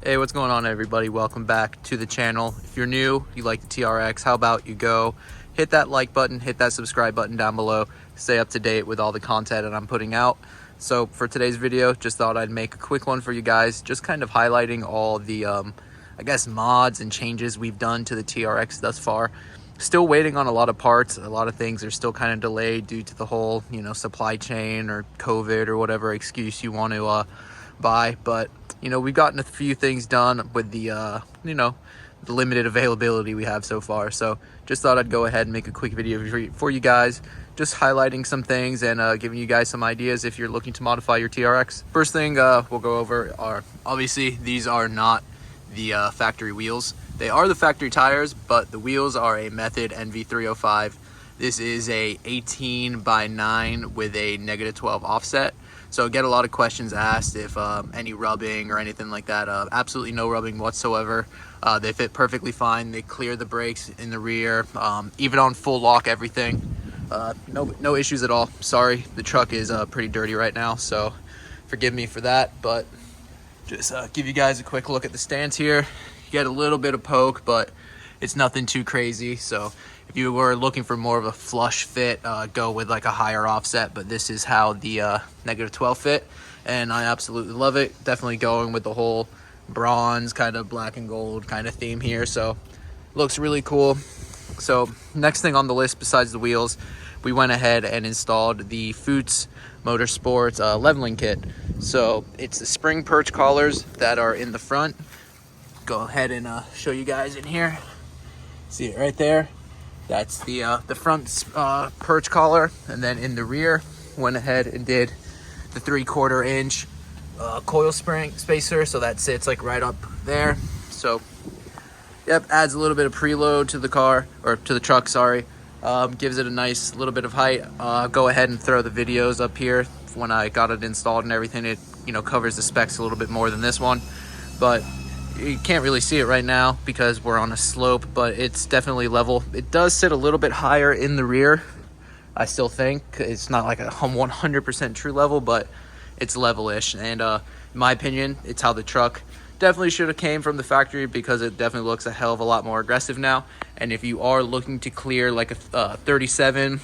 Hey, what's going on, everybody? Welcome back to the channel. If you're new, you like the TRX, how about you go hit that like button, hit that subscribe button down below, stay up to date with all the content that I'm putting out. So for today's video, just thought I'd make a quick one for you guys, just kind of highlighting all the I guess mods and changes we've done to the TRX thus far. Still waiting on a lot of parts. A lot of things are still kind of delayed due to the whole, supply chain or COVID or whatever excuse you want to buy. But we've gotten a few things done with the the limited availability we have so far. So just thought I'd go ahead and make a quick video for you guys, just highlighting some things and giving you guys some ideas if you're looking to modify your TRX. First thing we'll go over are, obviously these are not the factory wheels. They are the factory tires, but the wheels are a Method NV305. This is a 18/9 with a -12 offset. So I get a lot of questions asked if any rubbing or anything like that. Absolutely no rubbing whatsoever. They fit perfectly fine. They clear the brakes in the rear, even on full lock, everything. No issues at all. Sorry, the truck is pretty dirty right now, so forgive me for that. But just give you guys a quick look at the stance here. You get a little bit of poke, but it's nothing too crazy. So if you were looking for more of a flush fit, go with like a higher offset, but this is how the -12 fit, and I absolutely love it. Definitely going with the whole bronze kind of black and gold kind of theme here, so looks really cool. So next thing on the list besides the wheels, we went ahead and installed the Foots Motorsports leveling kit. So it's the spring perch collars that are in the front. Go ahead and show you guys in here. See it right there? That's the front perch collar, and then in the rear went ahead and did the 3/4 inch coil spring spacer, so that sits like right up there. So yep, adds a little bit of preload to the car, or to the truck, sorry. Gives it a nice little bit of height. Go ahead and throw the videos up here when I got it installed and everything. It covers the specs a little bit more than this one, but you can't really see it right now because we're on a slope, but it's definitely level. It does sit a little bit higher in the rear, I still think. It's not like a 100% true level, but it's level-ish, and in my opinion, it's how the truck definitely should have came from the factory, because it definitely looks a hell of a lot more aggressive now. And if you are looking to clear like a 37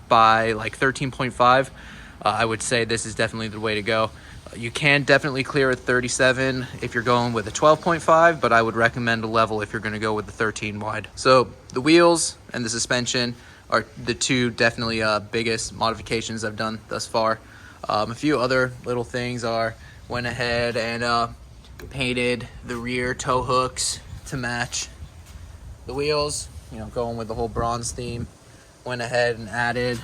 by like 13.5, I would say this is definitely the way to go. You can definitely clear a 37 if you're going with a 12.5, but I would recommend a level if you're going to go with the 13 wide. So the wheels and the suspension are the two definitely biggest modifications I've done thus far. A few other little things are, went ahead and painted the rear tow hooks to match the wheels, going with the whole bronze theme. Went ahead and added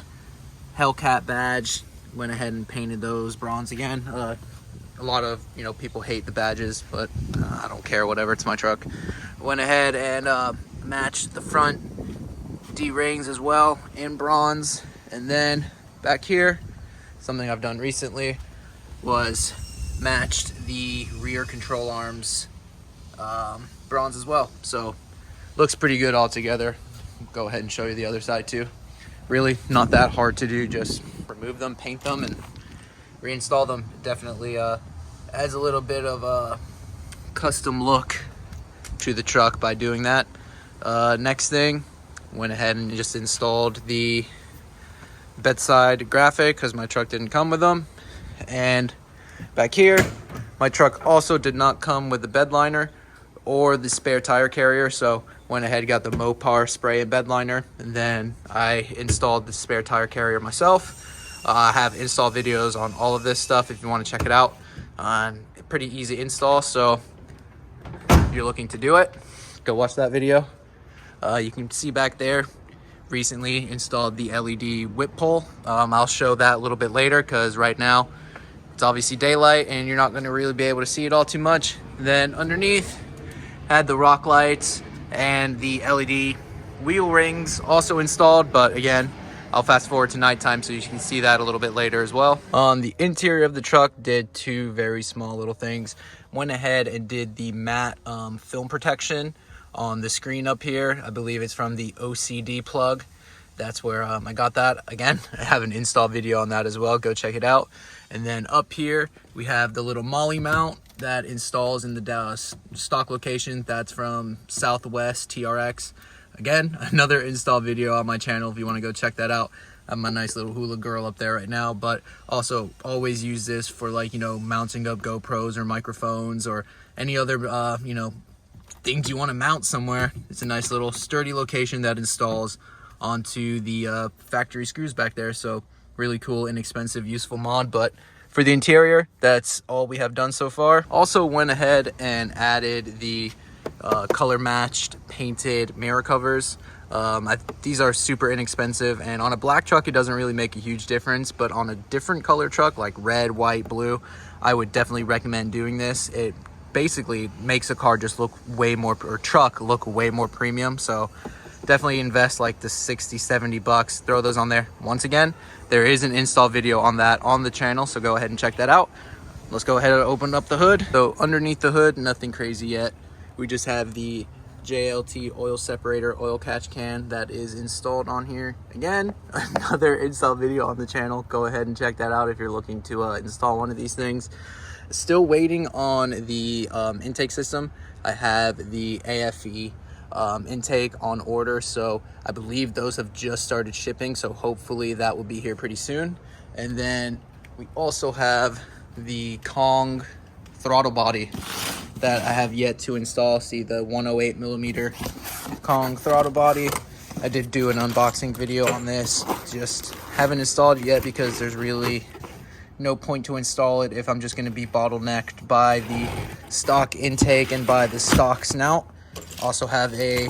Hellcat badge. Went ahead and painted those bronze again. A lot of people hate the badges, but I don't care, whatever, it's my truck. Went ahead and matched the front D-rings as well in bronze. And then back here, something I've done recently was matched the rear control arms bronze as well. So looks pretty good all together. Go ahead and show you the other side too. Really not that hard to do, just remove them, paint them, and reinstall them. Definitely adds a little bit of a custom look to the truck by doing that. Next thing, went ahead and just installed the bedside graphic because my truck didn't come with them. And back here, my truck also did not come with the bed liner or the spare tire carrier, so went ahead and got the Mopar spray and bed liner, and then I installed the spare tire carrier myself. I have install videos on all of this stuff if you want to check it out. Pretty easy install, so if you're looking to do it, go watch that video. You can see back there, recently installed the LED whip pole. I'll show that a little bit later because right now it's obviously daylight and you're not going to really be able to see it all too much. Then underneath, had the rock lights and the LED wheel rings also installed, but again, I'll fast forward to nighttime so you can see that a little bit later as well. On the interior of the truck, did two very small little things. Went ahead and did the matte film protection on the screen up here. I believe it's from the OCD plug that's where I got that. Again, I have an install video on that as well. Go check it out. And then up here, we have the little Molly mount that installs in the Dallas stock location. That's from Southwest TRX. Again, another install video on my channel if you want to go check that out. I have my nice little hula girl up there right now, but also always use this for, like, you know, mounting up GoPros or microphones or any other, you know, things you want to mount somewhere. It's a nice little sturdy location that installs onto the factory screws back there. So really cool, inexpensive, useful mod. But for the interior, that's all we have done so far. Also went ahead and added the color matched painted mirror covers. These are super inexpensive, and on a black truck it doesn't really make a huge difference, but on a different color truck like red, white, blue, I would definitely recommend doing this. It basically makes a car just look way more, or truck look way more premium. So definitely invest like the 60-70 bucks, throw those on there. Once again, there is an install video on that on the channel, so go ahead and check that out. Let's go ahead and open up the hood. So underneath the hood, nothing crazy yet. We just have the JLT oil separator oil catch can that is installed on here. Again, another install video on the channel. Go ahead and check that out if you're looking to install one of these things. Still waiting on the intake system. I have the AFE intake on order, so I believe those have just started shipping, so hopefully that will be here pretty soon. And then we also have the Kong throttle body that I have yet to install. See the 108 millimeter Kong throttle body. I did do an unboxing video on this, just haven't installed it yet because there's really no point to install it if I'm just going to be bottlenecked by the stock intake and by the stock snout. Also have a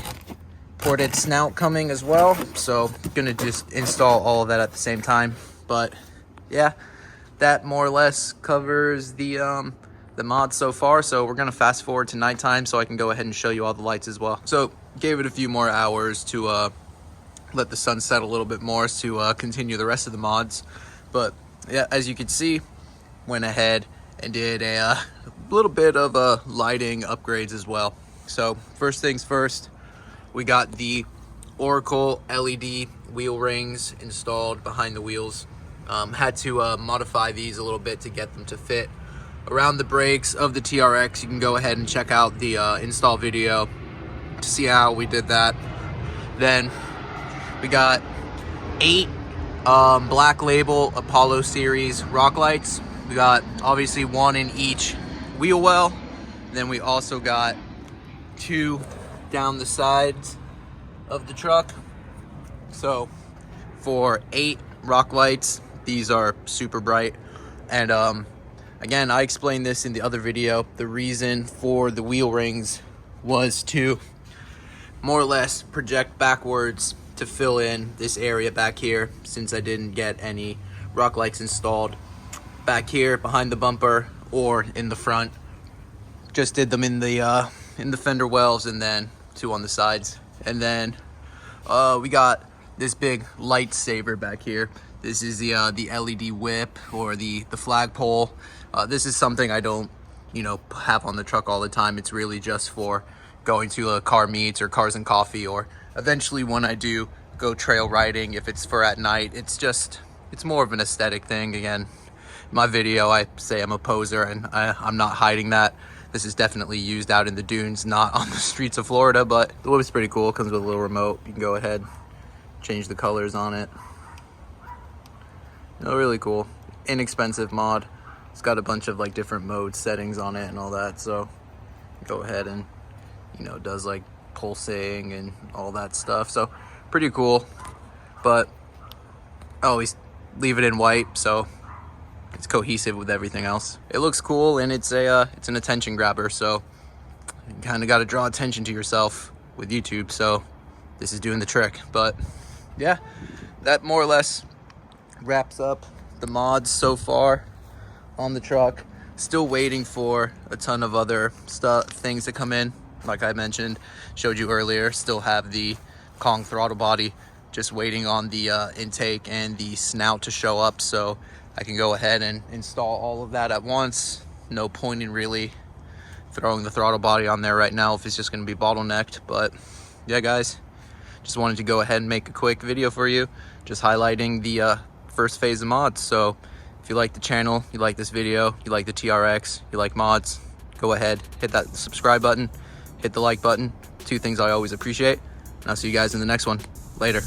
ported snout coming as well, so gonna just install all of that at the same time. But yeah, that more or less covers the mod so far. So we're gonna fast forward to nighttime so I can go ahead and show you all the lights as well. So gave it a few more hours to let the sun set a little bit more to continue the rest of the mods. But yeah, as you can see, went ahead and did a little bit of lighting upgrades as well. So first things first, we got the Oracle LED wheel rings installed behind the wheels. Had to modify these a little bit to get them to fit around the brakes of the TRX. You can go ahead and check out the install video to see how we did that. Then we got 8 Black Label Apollo series rock lights. We got obviously 1 in each wheel well. Then we also got 2 down the sides of the truck. So for 8 rock lights, these are super bright. And again, I explained this in the other video. The reason for the wheel rings was to more or less project backwards to fill in this area back here, since I didn't get any rock lights installed back here behind the bumper or in the front. Just did them in the fender wells and then 2 on the sides. And then we got this big lightsaber back here. This is the LED whip, or the flagpole. This is something I don't, you know, have on the truck all the time. It's really just for going to a car meets or cars and coffee, or eventually when I do go trail riding, if it's for at night. It's more of an aesthetic thing. Again, in my video I say I'm a poser, and I'm not hiding that. This is definitely used out in the dunes, not on the streets of Florida, but the whip is pretty cool. It comes with a little remote. You can go ahead, change the colors on it. No, really cool. Inexpensive mod. It's got a bunch of like different mode settings on it and all that. So go ahead and, you know, it does like pulsing and all that stuff. So pretty cool, but I always leave it in white, so it's cohesive with everything else. It looks cool, and it's an attention grabber, so you kind of got to draw attention to yourself with YouTube, so this is doing the trick. But yeah, that more or less wraps up the mods so far on the truck. Still waiting for a ton of other things to come in. Like I mentioned, showed you earlier, still have the Kong throttle body, just waiting on the intake and the snout to show up, so I can go ahead and install all of that at once. No point in really throwing the throttle body on there right now if it's just going to be bottlenecked. But yeah, guys, just wanted to go ahead and make a quick video for you, just highlighting the first phase of mods. So if you like the channel, you like this video, you like the TRX, you like mods, go ahead, hit that subscribe button, hit the like button. Two things I always appreciate. And I'll see you guys in the next one. Later.